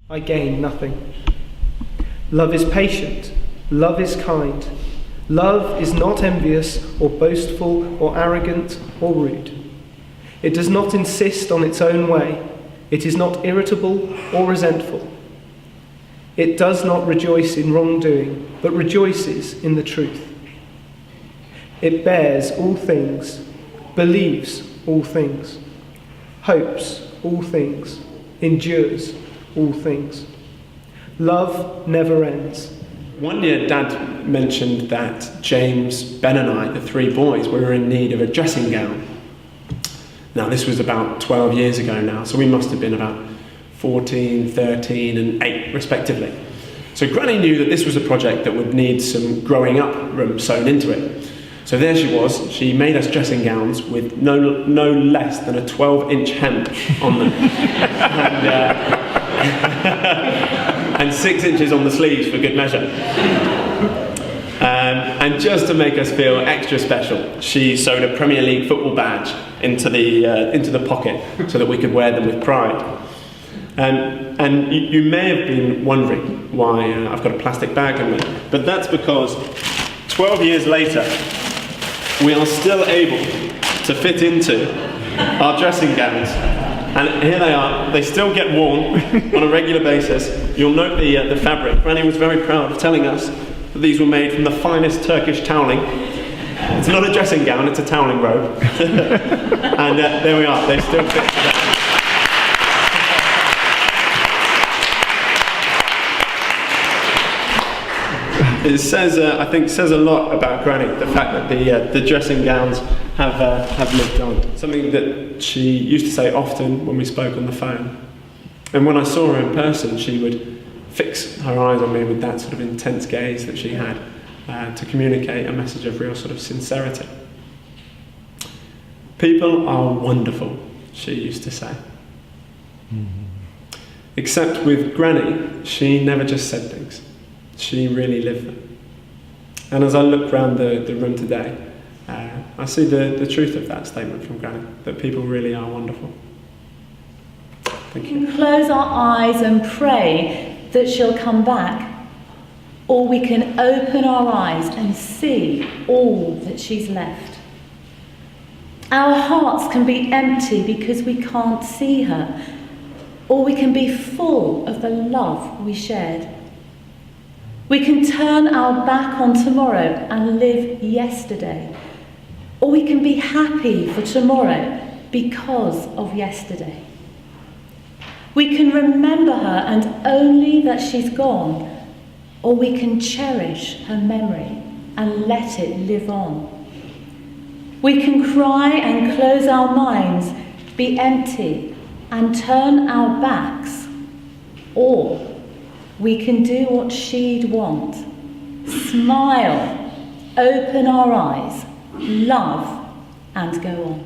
I gain nothing. Love is patient. Love is kind. Love is not envious or boastful or arrogant or rude. It does not insist on its own way. It is not irritable or resentful. It does not rejoice in wrongdoing, but rejoices in the truth. It bears all things, believes all things, hopes all things, endures all things. Love never ends. One year Dad mentioned that James, Ben and I, the three boys, we were in need of a dressing gown. Now this was about 12 years ago now, so we must have been about 14, 13 and 8 respectively. So Granny knew that this was a project that would need some growing up room sewn into it. So there she was, she made us dressing gowns with no less than a 12-inch hem on them. And 6 inches on the sleeves for good measure. And just to make us feel extra special, she sewed a Premier League football badge into the pocket so that we could wear them with pride. And you may have been wondering why I've got a plastic bag in there, but that's because 12 years later, we are still able to fit into our dressing gowns. And here they are, they still get worn on a regular basis. You'll note the fabric. Granny was very proud of telling us that these were made from the finest Turkish toweling. It's not a dressing gown, it's a toweling robe. And there we are, they still fit together. It says, I think, says a lot about Granny, the fact that the dressing gowns have lived on. Something that she used to say often when we spoke on the phone. And when I saw her in person, she would fix her eyes on me with that sort of intense gaze that she had to communicate a message of real sort of sincerity. People are wonderful, she used to say. Except with Granny, she never just said things. She really lived them. And as I look around the room today, I see the truth of that statement from Granny, that people really are wonderful. Thank you. We can close our eyes and pray that she'll come back, or we can open our eyes and see all that she's left. Our hearts can be empty because we can't see her, or we can be full of the love we shared. We can turn our back on tomorrow and live yesterday, or we can be happy for tomorrow because of yesterday. We can remember her and only that she's gone, or we can cherish her memory and let it live on. We can cry and close our minds, be empty and turn our backs, or we can do what she'd want. Smile, open our eyes, love, and go on.